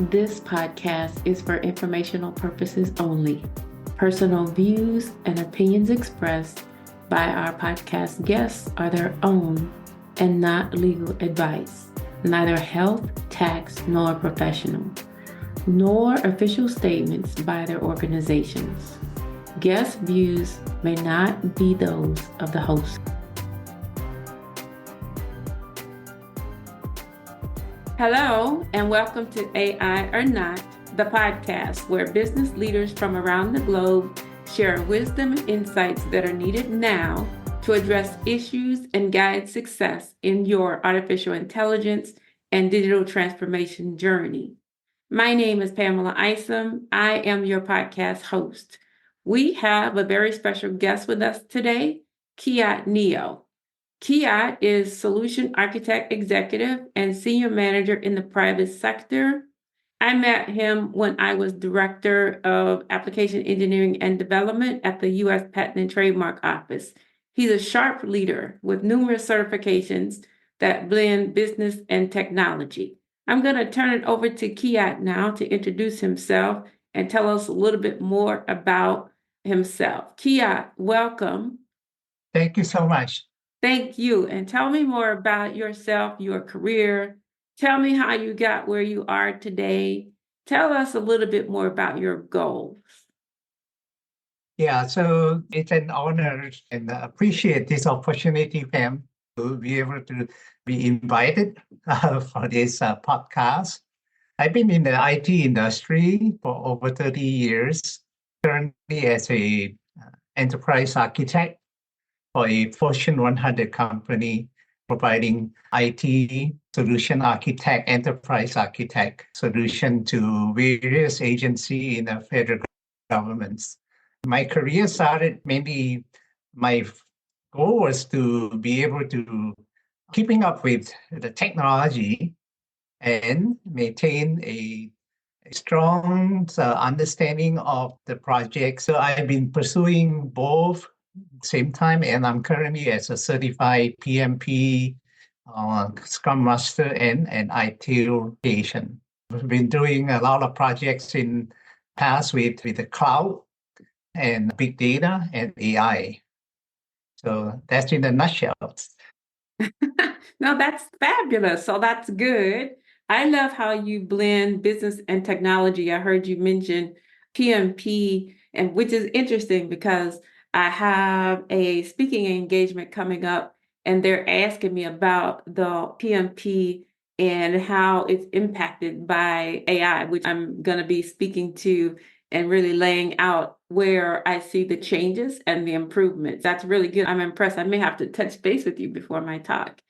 This podcast is for informational purposes only. Personal views and opinions expressed by our podcast guests are their own and not legal advice, neither health, tax, nor professional, nor official statements by their organizations. Guest views may not be those of the host. Hello, and welcome to AI or Not, the podcast where business leaders from around the globe share wisdom and insights that are needed now to address issues and guide success in your artificial intelligence and digital transformation journey. My name is Pamela Isom. I am your podcast host. We have a very special guest with us today, Kiat Neo. Kiat is Solution Architect Executive and Senior Manager in the private sector. I met him when I was Director of Application Engineering and Development at the U.S. Patent and Trademark Office. He's a sharp leader with numerous certifications that blend business and technology. I'm going to turn it over to Kiat now to introduce himself and tell us a little bit more about himself. Kiat, welcome. Thank you so much. Thank you. And tell me more about yourself, your career. Tell me how you got where you are today. Tell us a little bit more about your goals. Yeah, so it's an honor and appreciate this opportunity, Pam, to be able to be invited for this podcast. I've been in the IT industry for over 30 years, currently as a enterprise architect for a Fortune 100 company providing IT solution architect, enterprise architect solution to various agencies in the federal governments. My career started maybe my goal was to be able to keeping up with the technology and maintain a strong understanding of the project. So I've been pursuing both same time, and I'm currently as a certified PMP, Scrum Master, and an IT patient. I've been doing a lot of projects in past with the cloud and big data and AI. So that's in a nutshell. No, that's fabulous. So that's good. I love how you blend business and technology. I heard you mention PMP, and which is interesting because I have a speaking engagement coming up, and they're asking me about the PMP and how it's impacted by AI, which I'm going to be speaking to and really laying out where I see the changes and the improvements. That's really good. I'm impressed. I may have to touch base with you before my talk.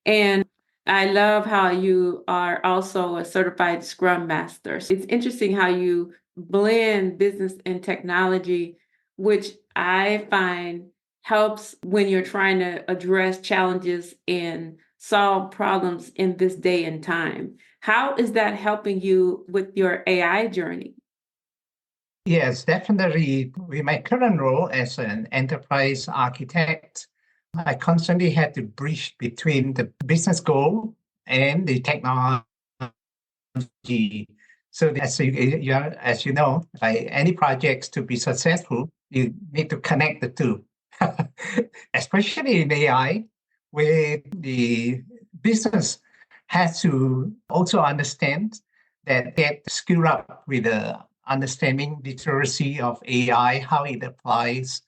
And I love how you are also a certified Scrum Master. So it's interesting how you blend business and technology, which I find helps when you're trying to address challenges and solve problems in this day and time. How is that helping you with your AI journey? Yes, definitely. With my current role as an enterprise architect, I constantly had to bridge between the business goal and the technology. So as you know, like any projects to be successful, you need to connect the two, especially in AI, where the business has to also understand that get skilled up with the understanding literacy of AI, how it applies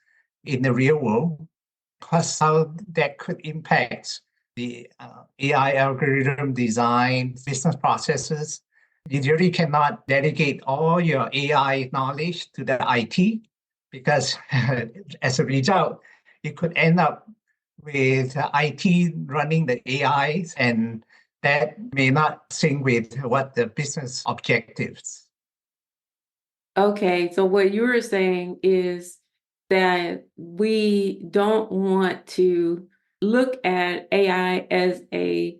in the real world, plus how that could impact the AI algorithm design, business processes. You really cannot delegate all your AI knowledge to the IT because as a result, you could end up with IT running the AIs, and that may not sync with what the business objectives. Okay, so what you were saying is that we don't want to look at AI as a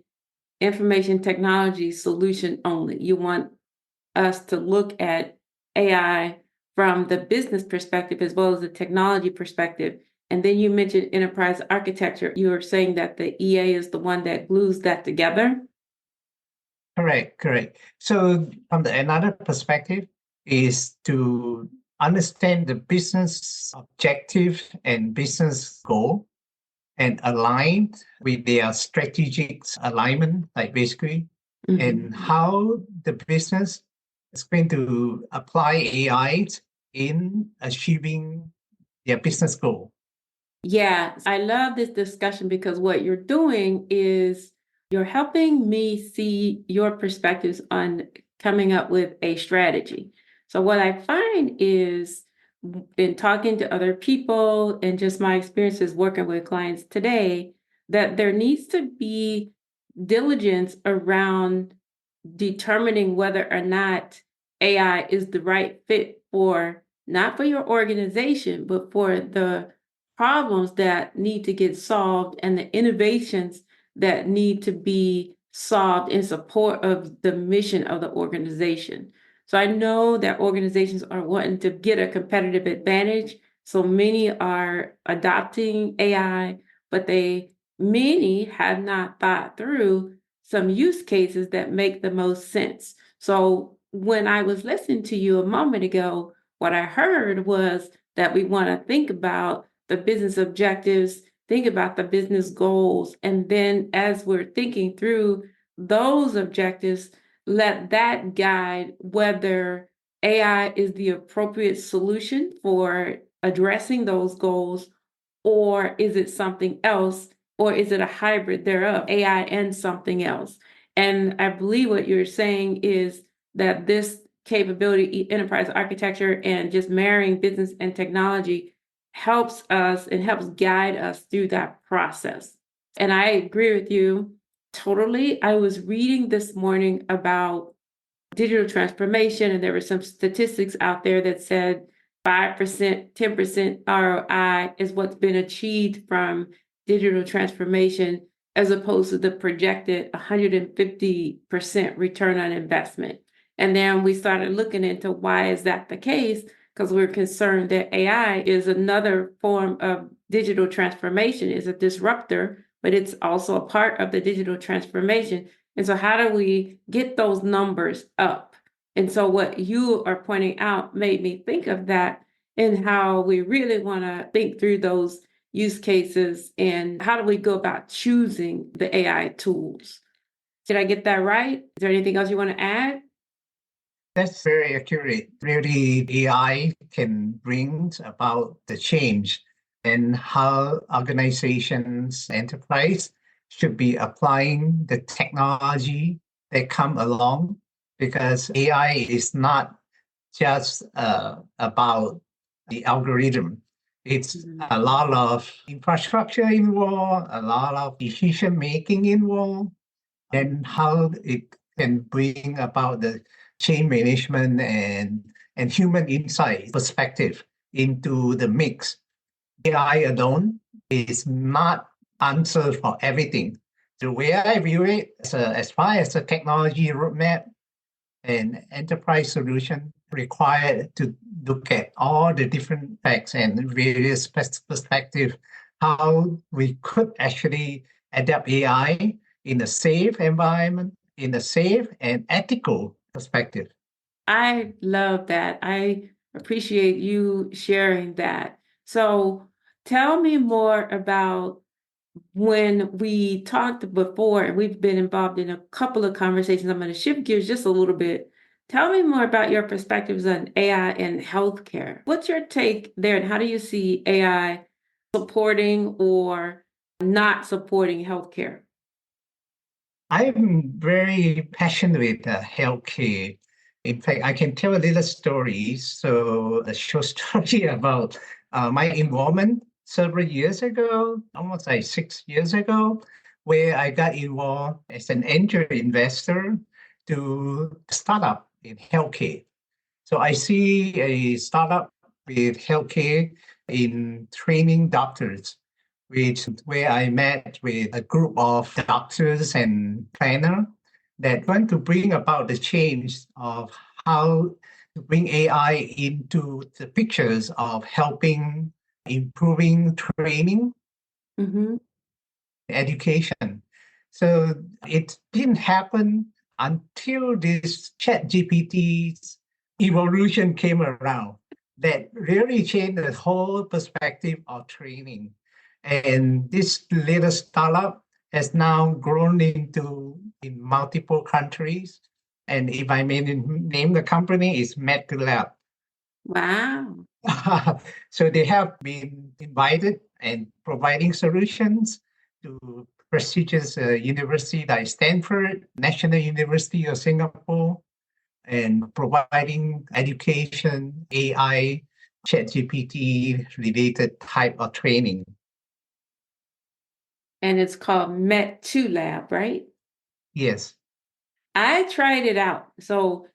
information technology solution only. You want us to look at AI from the business perspective as well as the technology perspective. And then you mentioned enterprise architecture. You were saying that the EA is the one that glues that together. Correct. So from another perspective is to understand the business objective and business goal and aligned with their strategic alignment, like basically, and Mhm. how the business is going to apply AI in achieving their business goal. Yeah, I love this discussion because what you're doing is you're helping me see your perspectives on coming up with a strategy. So, what I find is in talking to other people and just my experiences working with clients today, that there needs to be diligence around determining whether or not AI is the right fit for not for your organization, but for the problems that need to get solved and the innovations that need to be solved in support of the mission of the organization. So I know that organizations are wanting to get a competitive advantage. So many are adopting AI, but many have not thought through some use cases that make the most sense. So when I was listening to you a moment ago, what I heard was that we want to think about the business objectives, think about the business goals, and then as we're thinking through those objectives, let that guide whether AI is the appropriate solution for addressing those goals, or is it something else, or is it a hybrid thereof, AI and something else? And I believe what you're saying is that this capability, enterprise architecture, and just marrying business and technology helps us and helps guide us through that process. And I agree with you totally. I was reading this morning about digital transformation, and there were some statistics out there that said 5%, 10% ROI is what's been achieved from digital transformation, as opposed to the projected 150% return on investment. And then we started looking into why is that the case, because we're concerned that AI is another form of digital transformation, is a disruptor, but it's also a part of the digital transformation. And so how do we get those numbers up? And so what you are pointing out made me think of that, and how we really want to think through those use cases and how do we go about choosing the AI tools. Did I get that right? Is there anything else you want to add? That's very accurate. Really, AI can bring about the change and how organizations, enterprise should be applying the technology that come along, because AI is not just about the algorithm. It's Mhm. a lot of infrastructure involved, a lot of decision making involved, and how it can bring about the chain management and human insight perspective into the mix. AI alone is not answer for everything. The way I view it, as far as the technology roadmap and enterprise solution required to look at all the different facts and various perspectives, how we could actually adapt AI in a safe environment, in a safe and ethical perspective. I love that. I appreciate you sharing that. So tell me more about when we talked before, and we've been involved in a couple of conversations. I'm going to shift gears just a little bit. Tell me more about your perspectives on AI and healthcare. What's your take there, and how do you see AI supporting or not supporting healthcare? I'm very passionate with healthcare. In fact, I can tell a little story. So, a short story about my involvement several years ago, almost like 6 years ago, where I got involved as an angel investor to startup in healthcare. So, I see a startup with healthcare in training doctors, which where I met with a group of doctors and planner that want to bring about the change of how to bring AI into the pictures of helping improving training, Mm-hmm. education. So it didn't happen until this ChatGPT's evolution came around that really changed the whole perspective of training. And this little startup has now grown into in multiple countries. And if I may name the company, it's MedLab. Wow. So they have been invited and providing solutions to prestigious universities like Stanford, National University of Singapore, and providing education, AI, ChatGPT related type of training. And it's called Met2 Lab, right? Yes. I tried it out. So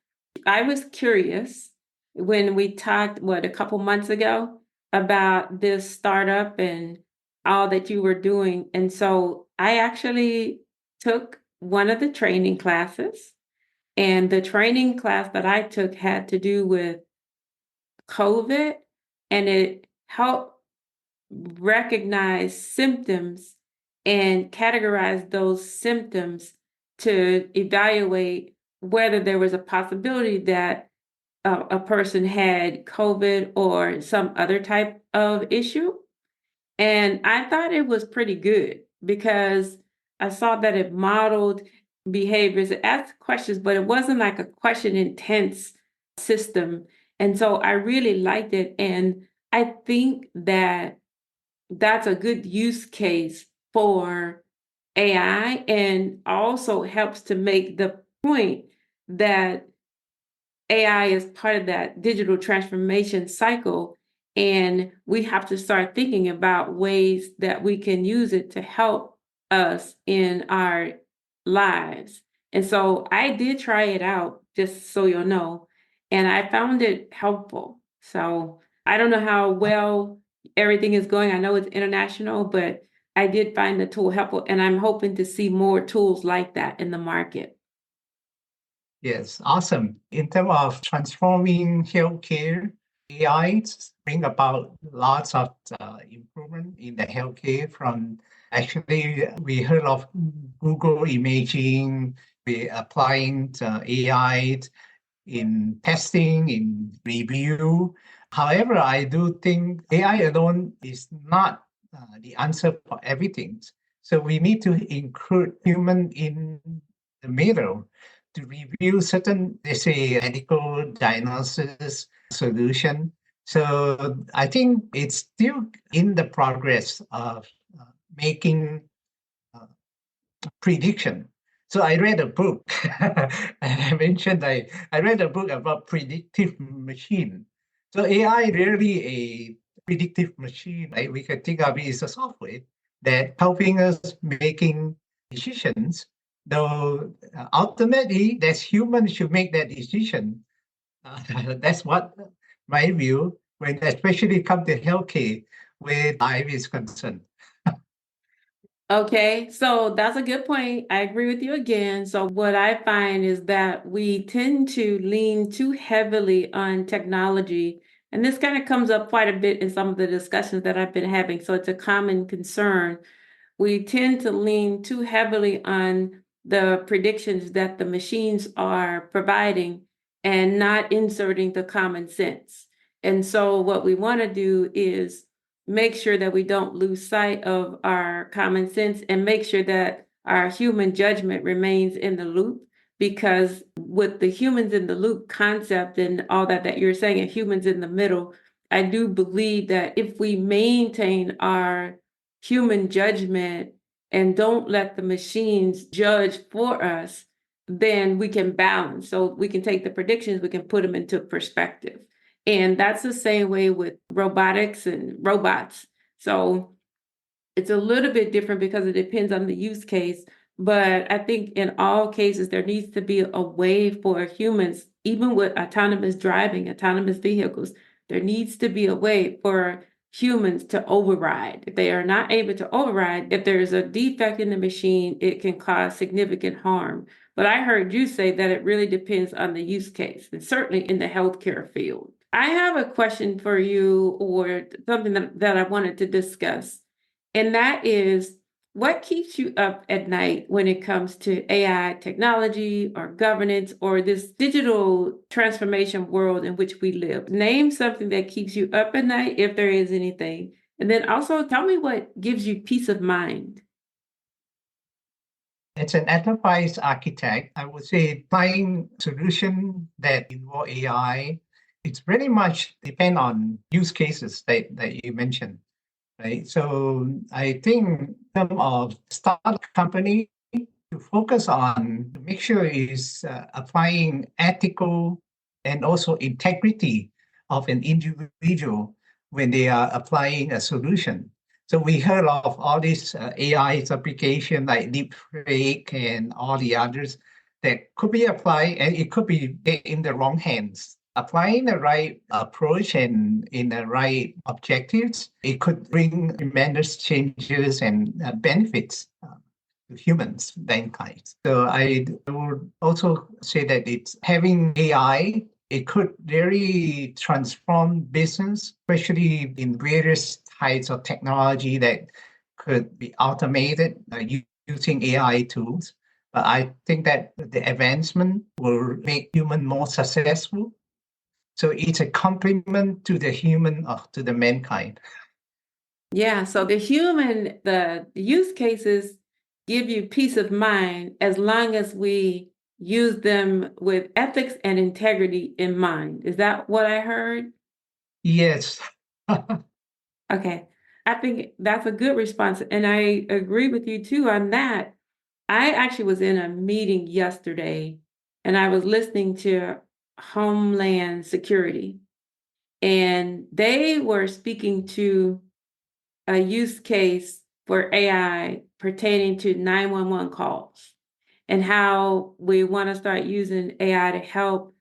I was curious when we talked, a couple months ago about this startup and all that you were doing. And so I actually took one of the training classes, and the training class that I took had to do with COVID, and it helped recognize symptoms and categorize those symptoms to evaluate whether there was a possibility that a person had COVID or some other type of issue. And I thought it was pretty good because I saw that it modeled behaviors, it asked questions, but it wasn't like a question intense system. And so I really liked it. And I think that that's a good use case for AI, and also helps to make the point that AI is part of that digital transformation cycle. And we have to start thinking about ways that we can use it to help us in our lives. And so I did try it out, just so you'll know, and I found it helpful. So I don't know how well everything is going. I know it's international, but I did find the tool helpful, and I'm hoping to see more tools like that in the market. Yes, awesome. In terms of transforming healthcare, AI bring about lots of improvement in the healthcare. From actually, we heard of Google imaging, we applying AI in testing, in review. However, I do think AI alone is not the answer for everything. So we need to include human in the middle to review certain, they say, medical diagnosis solution. So I think it's still in the progress of making prediction. So I read a book. I mentioned I read a book about predictive machine. So AI really a predictive machine. Right? We can think of it as a software that helping us making decisions. Though ultimately, that's humans should make that decision. That's what my view when especially come to healthcare where life is concerned. Okay, so that's a good point. I agree with you again. So, what I find is that we tend to lean too heavily on technology. And this kind of comes up quite a bit in some of the discussions that I've been having. So, it's a common concern. We tend to lean too heavily on the predictions that the machines are providing and not inserting the common sense. And so, what we want to do is make sure that we don't lose sight of our common sense and make sure that our human judgment remains in the loop. Because with the humans in the loop concept and all that you're saying, and humans in the middle, I do believe that if we maintain our human judgment and don't let the machines judge for us, then we can balance. So we can take the predictions, we can put them into perspective. And that's the same way with robotics and robots. So it's a little bit different because it depends on the use case. But I think in all cases, there needs to be a way for humans, even with autonomous driving, autonomous vehicles, there needs to be a way for humans to override. If they are not able to override, if there's a defect in the machine, it can cause significant harm. But I heard you say that it really depends on the use case, and certainly in the healthcare field. I have a question for you, or something that I wanted to discuss. And that is, what keeps you up at night when it comes to AI technology or governance or this digital transformation world in which we live? Name something that keeps you up at night, if there is anything. And then also tell me what gives you peace of mind. As an enterprise architect, I would say applying solution that involve AI, it's very much depend on use cases that you mentioned, right? So I think in terms of startup company, to focus on to make sure is applying ethical and also integrity of an individual when they are applying a solution. So we heard of all these AI application like deepfake and all the others that could be applied, and it could be in the wrong hands. Applying the right approach and in the right objectives, it could bring tremendous changes and benefits to humans, mankind. So I would also say that it's having AI, it could really transform business, especially in various types of technology that could be automated using AI tools. But I think that the advancement will make human more successful. So it's a complement to the human, to the mankind. Yeah, so the use cases give you peace of mind as long as we use them with ethics and integrity in mind. Is that what I heard? Yes. Okay. I think that's a good response. And I agree with you too on that. I actually was in a meeting yesterday and I was listening to Homeland Security, and they were speaking to a use case for AI pertaining to 911 calls and how we want to start using AI to help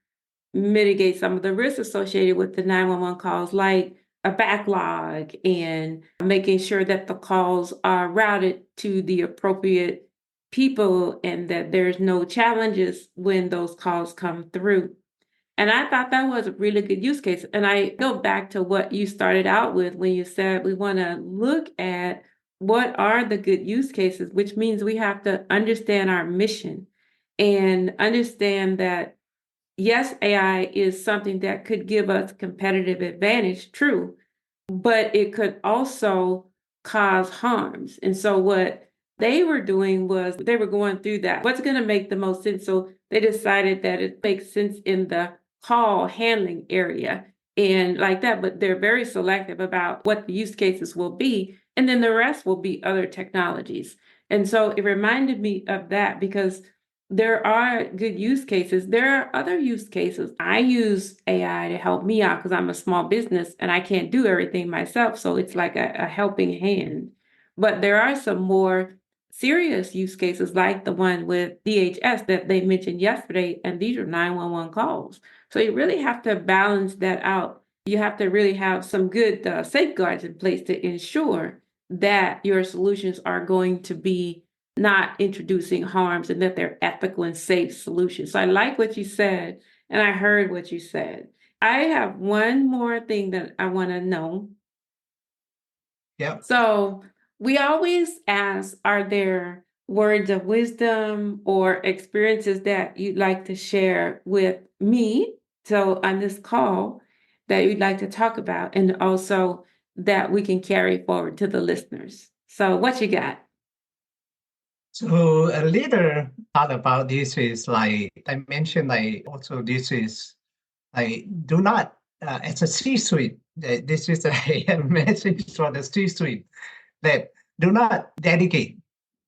mitigate some of the risks associated with the 911 calls, like a backlog and making sure that the calls are routed to the appropriate people and that there's no challenges when those calls come through. And I thought that was a really good use case. And I go back to what you started out with when you said we want to look at what are the good use cases, which means we have to understand our mission and understand that, yes, AI is something that could give us competitive advantage, true, but it could also cause harms. And so what they were doing was they were going through that. What's going to make the most sense? So they decided that it makes sense in the call handling area and like that, but they're very selective about what the use cases will be. And then the rest will be other technologies. And so it reminded me of that because there are good use cases. There are other use cases. I use AI to help me out because I'm a small business and I can't do everything myself. So it's like a helping hand. But there are some more serious use cases like the one with DHS that they mentioned yesterday. And these are 911 calls. So you really have to balance that out. You have to really have some good safeguards in place to ensure that your solutions are going to be not introducing harms and that they're ethical and safe solutions. So I like what you said, and I heard what you said. I have one more thing that I want to know. Yeah. So we always ask, are there words of wisdom or experiences that you'd like to share with me? So on this call that you'd like to talk about, and also that we can carry forward to the listeners. So what you got? So a little thought about this is like I mentioned, like also this is like do not as a C-suite. This is a message for the C-suite that do not dedicate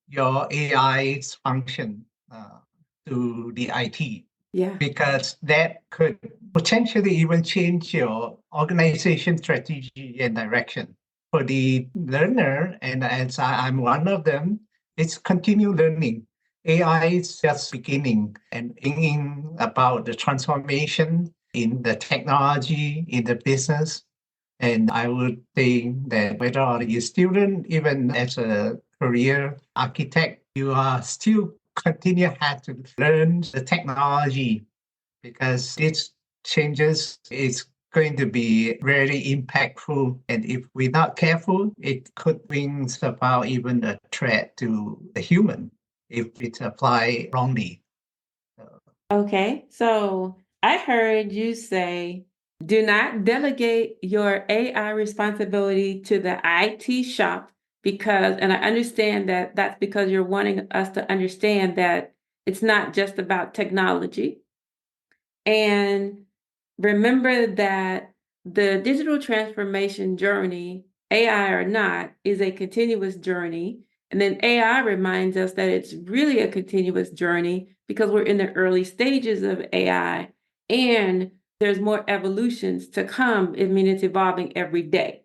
your AI's function to the IT Yeah. because that could potentially even change your organization strategy and direction. For the learner, and as I'm one of them, it's continue learning. AI is just beginning and thinking about the transformation in the technology, in the business. And I would think that whether or you're a student, even as a career architect, you are still continue have to learn the technology because these changes is going to be very impactful. And if we're not careful, it could bring about even a threat to the human if it's applied wrongly. Okay, so I heard you say, do not delegate your AI responsibility to the IT shop because, and I understand that that's because you're wanting us to understand that it's not just about technology. And remember that the digital transformation journey, AI or not, is a continuous journey. And then AI reminds us that it's really a continuous journey because we're in the early stages of AI and there's more evolutions to come. I mean, it's evolving every day.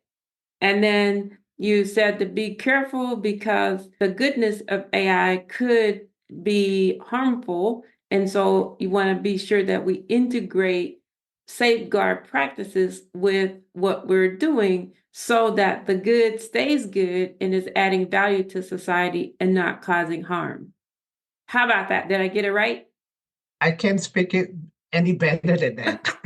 And then you said to be careful because the goodness of AI could be harmful. And so you want to be sure that we integrate safeguard practices with what we're doing so that the good stays good and is adding value to society and not causing harm. How about that? Did I get it right? I can't speak it any better than that.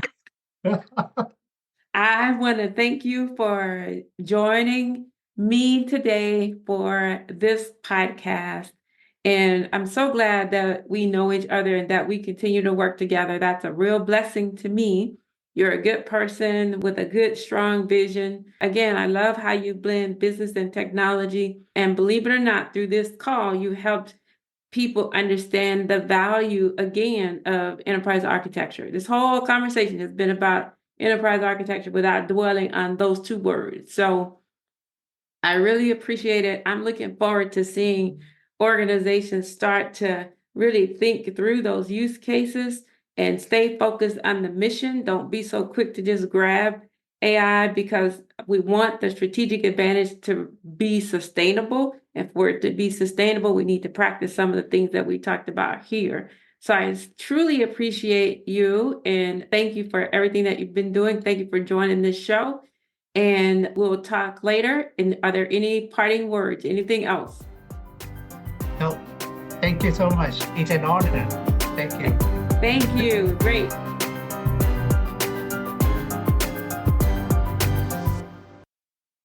I want to thank you for joining me today for this podcast. And I'm so glad that we know each other and that we continue to work together. That's a real blessing to me. You're a good person with a good, strong vision. Again, I love how you blend business and technology. And believe it or not, through this call, you helped people understand the value again of enterprise architecture. This whole conversation has been about enterprise architecture without dwelling on those two words. So I really appreciate it. I'm looking forward to seeing organizations start to really think through those use cases and stay focused on the mission. Don't be so quick to just grab AI because we want the strategic advantage to be sustainable. And for it to be sustainable, we need to practice some of the things that we talked about here. So I truly appreciate you and thank you for everything that you've been doing. Thank you for joining this show. And we'll talk later. And are there any parting words? Anything else? No, thank you so much. It's an honor. Thank you. Thank you. Great.